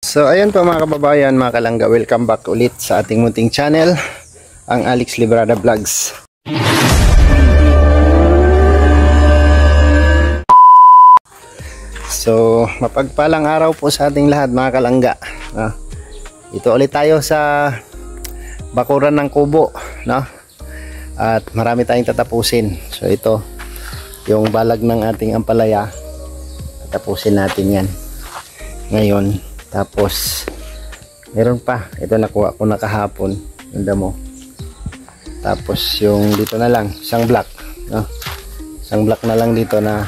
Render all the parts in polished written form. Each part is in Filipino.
So ayun po mga kababayan, mga kalangga, welcome back ulit sa ating munting channel, ang Alex Librada Vlogs. So mapagpalang araw po sa ating lahat mga kalangga. Ito ulit tayo sa bakuran ng kubo, no? At marami tayong tatapusin. So ito yung balag ng ating ampalaya, tatapusin natin yan ngayon. Tapos meron pa, ito nakuha ko na kahapon, yung damo. Tapos yung dito na lang, isang block, no? Isang block na lang dito na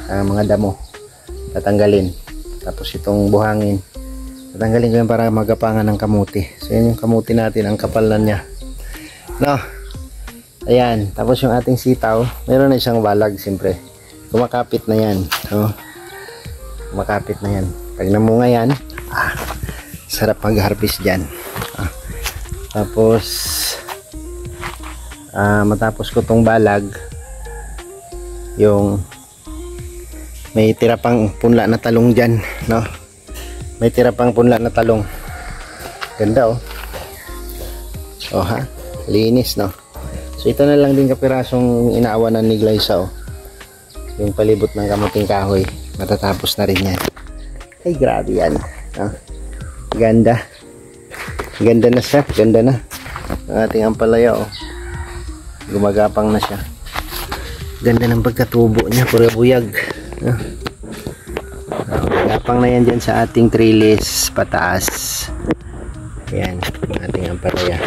mga damo tatanggalin. Tapos itong buhangin tatanggalin ko yan para magapangan ng kamuti. So yun yung kamuti natin, ang kapal na niya, no? Ayan, tapos yung ating sitaw, meron na isang balag, siyempre kumakapit na yan, no? Kumakapit na yan. Pag namunga yan, sarap mag-harvest dyan. Tapos matapos ko tong balag, yung may tira pang punla na talong dyan, no? May tira pang punla na talong. Ganda, oh. Oh ha, linis, no? So ito na lang din kapirasong inaawanan ni Glyza, oh. Yung palibot ng kamuting kahoy, matatapos na rin yan. Ay, grabe yan, no? Ganda. Ganda na siya, ganda na ang ating ampalaya, oh. Gumagapang na siya. Ganda ng pagkatubo niya, pura buyag, no? Gapang na yan dyan sa ating trellis pataas. Ayan, ang ating ampalaya.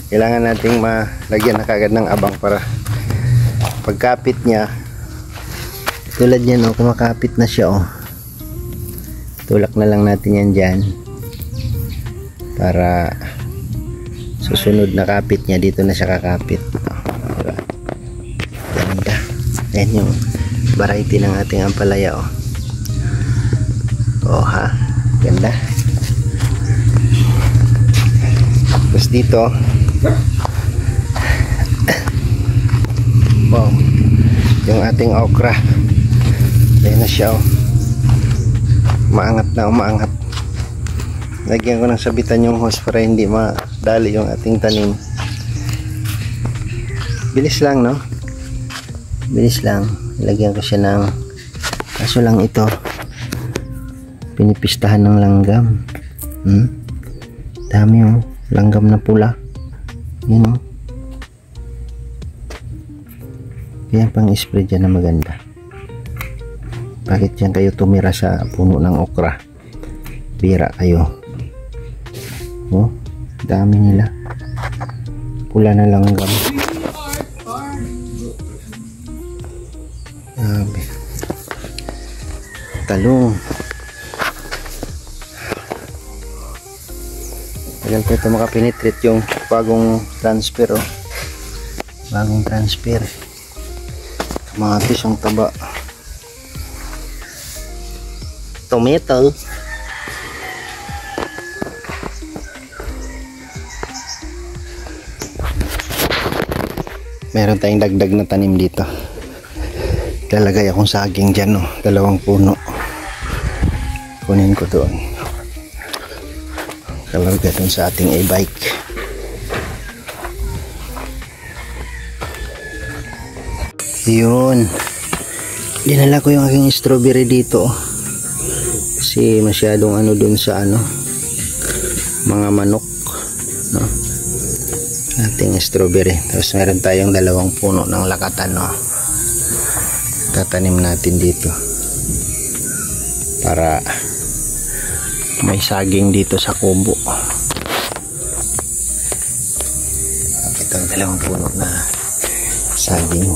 Kailangan nating malagyan na kagad ng abang para pagkapit niya, tulad yan, oh, kumakapit na siya, oh. Tulak na lang natin yan dyan para susunod na kapit niya, dito na siya kakapit, oh, diba? Ganda. Ayan yung variety ng ating ampalaya, oh. Oh ha, ganda. Tapos dito, wow, yung ating okra, ayan na siya, oh. Umaangat na, umaangat. Lagyan ko ng sabitan yung hose para hindi madali yung ating tanim. Bilis lang, no? Bilis lang. Lagyan ko siya ng, kaso lang ito, pinipistahan ng langgam. Dami, oh, langgam na pula. Yun, oh. Kaya pang spray dyan na maganda. Bakit yan kayo tumira sa puno ng okra? Bira kayo. Oh, dami nila. Pula na langgam. Grabe. Talong. Tagal ko ito makapenetrate yung bagong transfer, oh. Bagong transfer. Kamatis ang taba. Tomato. Meron tayong dagdag na tanim dito. Lalagay akong saging dyan, oh. 2 puno. Kunin ko doon. Kalarga doon sa ating e-bike. Yun. Dinala ko yung aking strawberry dito, oh. Kasi masyadong ano dun sa ano, mga manok, no? Ating strawberry. Tapos meron tayong 2 puno ng lakatan, no? Tatanim natin dito para may saging dito sa kubo. Itong 2 puno na saging.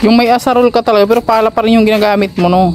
Yung may asarol ka talaga, pero pala pa rin yung ginagamit mo, no?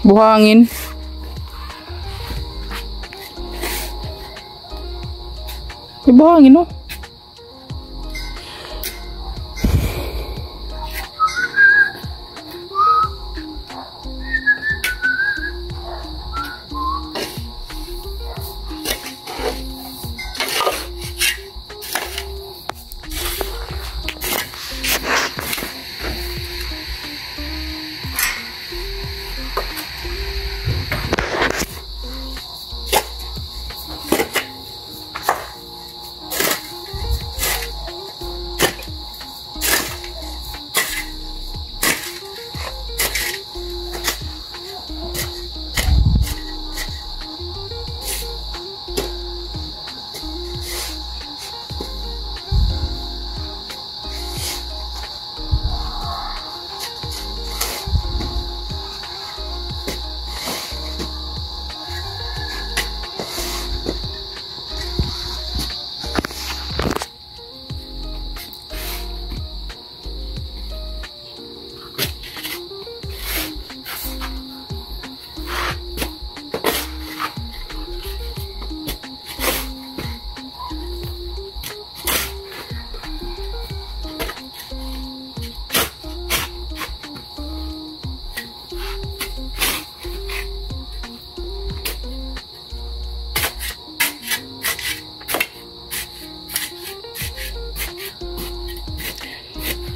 Buhangin. Buhangin, no?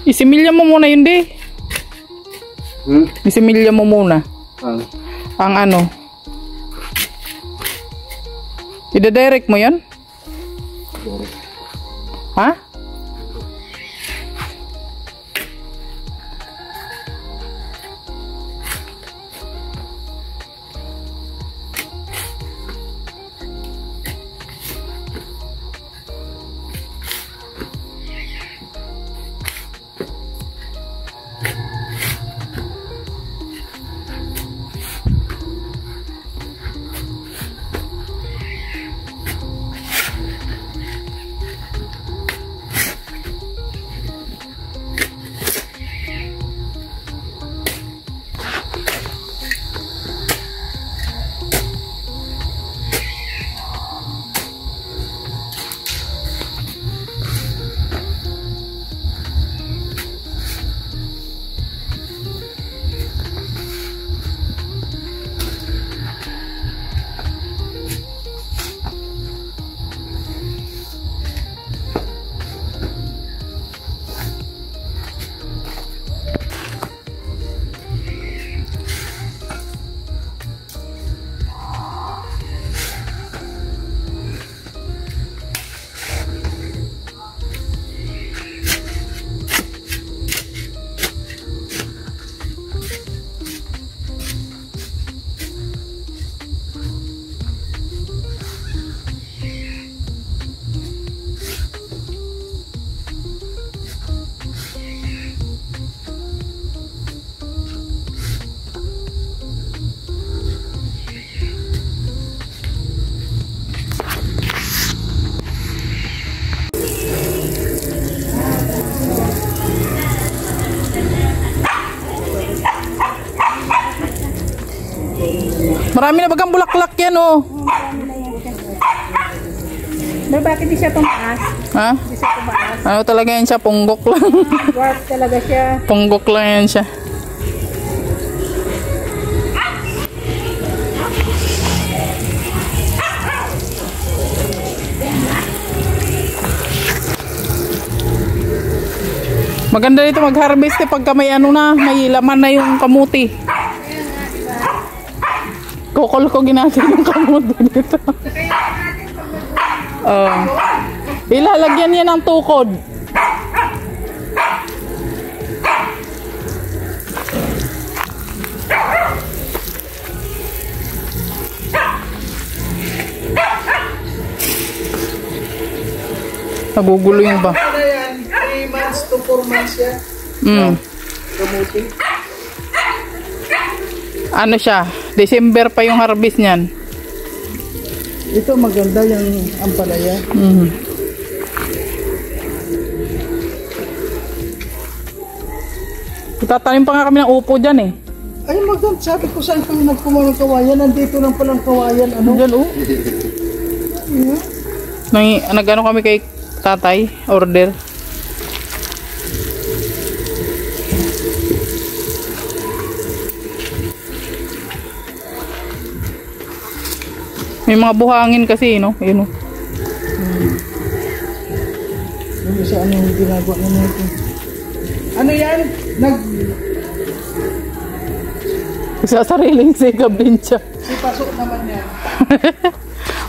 Isimilya mo muna yun, di. Isimilya mo muna. Ang ano. Ida-direct mo yan? Ha? Marami na bagang bulaklak yan, oh. Bakit di siya tumaas? Ha? Di siya tumaas. Ano talaga yan siya? Punggok lang. Dwarf talaga siya. Punggok lang yan siya. Maganda dito mag-harvest pagka may ano na, may laman na yung kamuti. Kukol ko ginagawa yung kamote dito. Oh. Ilalagyan yan ng tukod. Nagugulo yung ba? Ano yan? 3 months to 4 months yan. Kamuti. Ano siya? December pa yung harvest niyan. Ito maganda yung ampalaya. Tatanim pa nga kami ng upo dyan eh. Ay maganda, sabi ko saan kami nagkuha ng kawayan. Nandito lang palang kawayan. Ano? Dyan oh. Nag-ano kami kay tatay, order. May mga buhangin kasi, no? Yun, no? Yung isa ano yung ginagawa na natin. Ano yan? Sa sariling sigab din siya. Si pasok naman yan.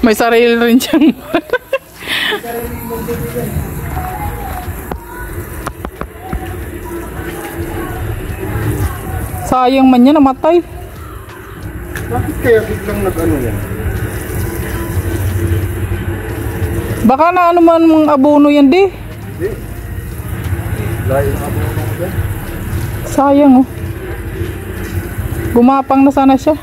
May sarili rin siyang... Sayang man niya, namatay. Bakit kaya biglang nag-ano yan? Baka na ano man mga abono yan, di? Hindi. Layo ang abono yan. Sayang, oh. Gumapang na sana siya.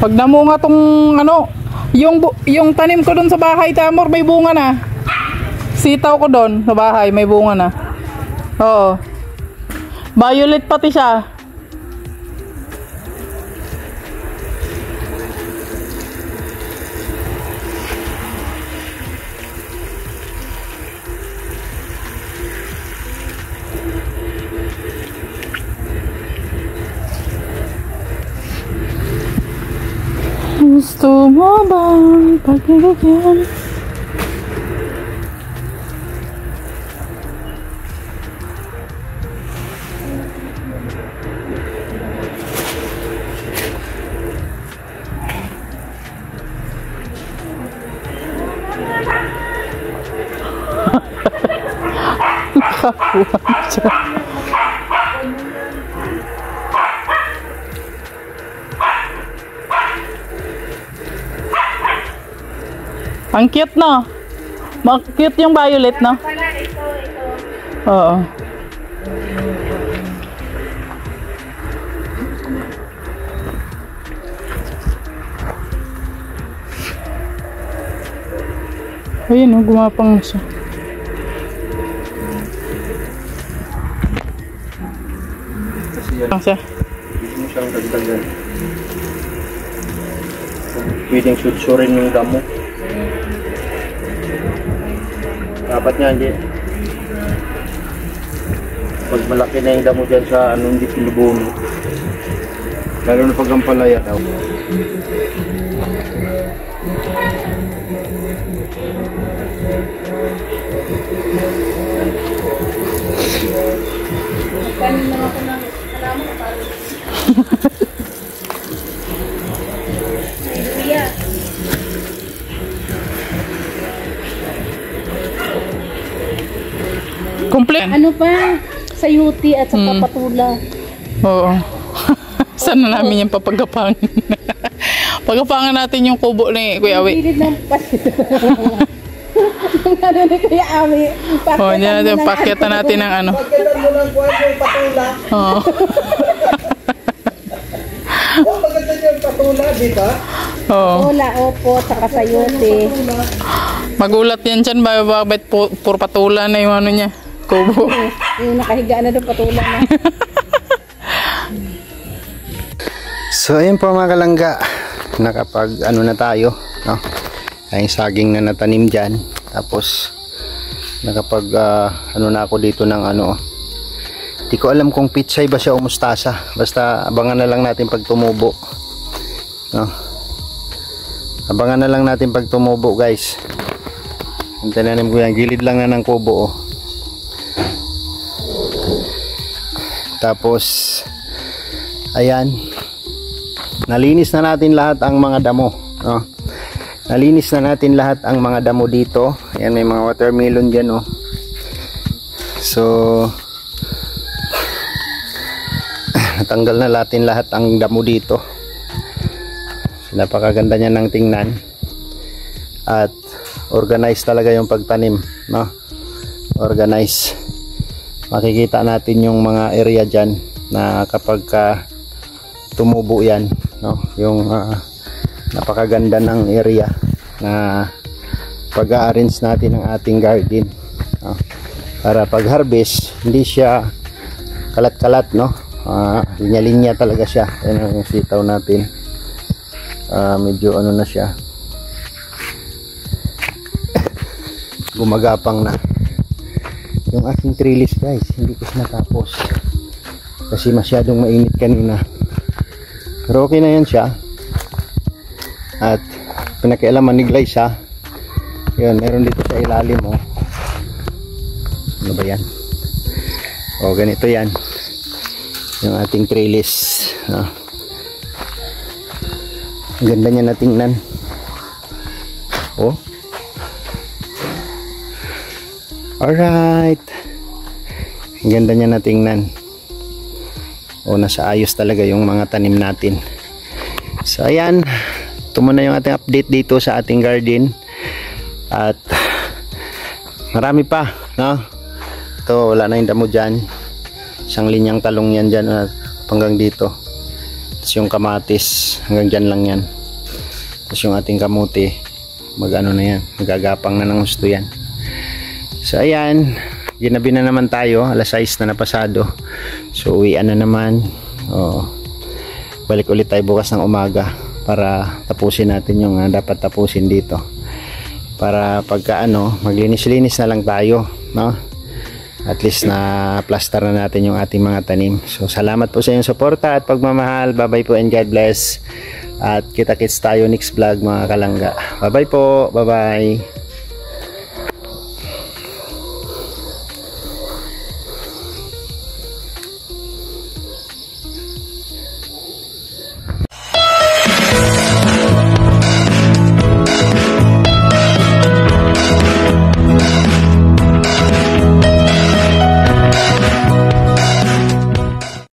Pag namunga tong ano, yung tanim ko doon sa bahay, Tamor, may bunga na. Sitaw ko doon sa bahay, may bunga na. Oo. Violet pati siya. Gusto mo bang pagbibigyan? Nakakuha siya. Ang cute, no? Cute yung violet, no? Oo. Ayun, oh, gumapang na siya. Lang siya. Pwede mo siyang dagdagan. Pwedeng sutsurin yung damo. Dapat nga hindi. Pag malaki na yung damo dyan sa ano, hindi pinubuno. Lalo na pag ang palaya daw. Complete. Ano pa? Sayuti at saka patula. Oo. Saan na namin yung papagapangin? Pagapangan natin yung kubo ni Kuya Awi. Pilit ng pasit. Yung ano ni Kuya Awi. Oo, yan natin. Pakyatan natin ng ano. Pagkailan mo lang kuha yung patula. Oo. Oh, maganda yung patula, di ba? Oo. Patula, opo, saka sayuti. Magulat yan dyan. Bakit puro patula na yung ano niya? Kubo. Yung nakahiga na doon, patula na. So ayun po mga kalangga, nakapag ano na tayo, no? Ay saging na natanim dyan. Tapos nakapag ano na ako dito ng ano, di ko alam kung pitsay ba siya o mustasa, basta abangan na lang natin pag tumubo, no? Abangan na lang natin pag tumubo, guys. Ang tinanim ko yan, gilid lang na ng kubo, oh. Tapos ayan, nalinis na natin lahat ang mga damo, no? Nalinis na natin lahat ang mga damo dito. Ayan, may mga watermelon dyan, oh. So natanggal na natin lahat ang damo dito. Napakaganda niya ng tingnan. At organized talaga yung pagtanim, no? Organized. Makikita natin yung mga area dyan na kapag tumubo yan, no? Yung napakaganda ng area na pag-arrange natin ang ating garden, no? Para pag harvest hindi siya kalat-kalat, no? Linya-linya talaga siya. Ayan yung sitaw natin. Medyo ano na siya, gumagapang na. Yung aking trellis, guys, hindi ko natapos kasi masyadong mainit kanina, pero okay na yan siya. At pinakialaman ni Glyce, ha. Yun, meron dito sa ilalim, oh. Ano ba yan? O, ganito yan yung ating trellis, no? Ang ganda niya na tingnan, oh. Alright, ang ganda niya na tingnan. O, nasa ayos talaga yung mga tanim natin. So ayan, ito muna yung ating update dito sa ating garden. At marami pa, no? Ito, wala na yung damo dyan. Isang linyang talong yan dyan at hanggang dito. Tapos yung kamatis, hanggang dyan lang yan. Tapos yung ating kamuti, mag-ano na yan, magagapang na ng gusto yan. So ayan, ginabi na naman tayo, alas 6 na napasado. So uwian na naman. Balik ulit tayo bukas ng umaga para tapusin natin yung dapat tapusin dito. Para pagka maglinis-linis na lang tayo, no? At least na plaster na natin yung ating mga tanim. So salamat po sa inyong suporta at pagmamahal. Bye bye po and God bless. At kita-kits tayo next vlog, mga kalangga. Bye bye po, bye bye.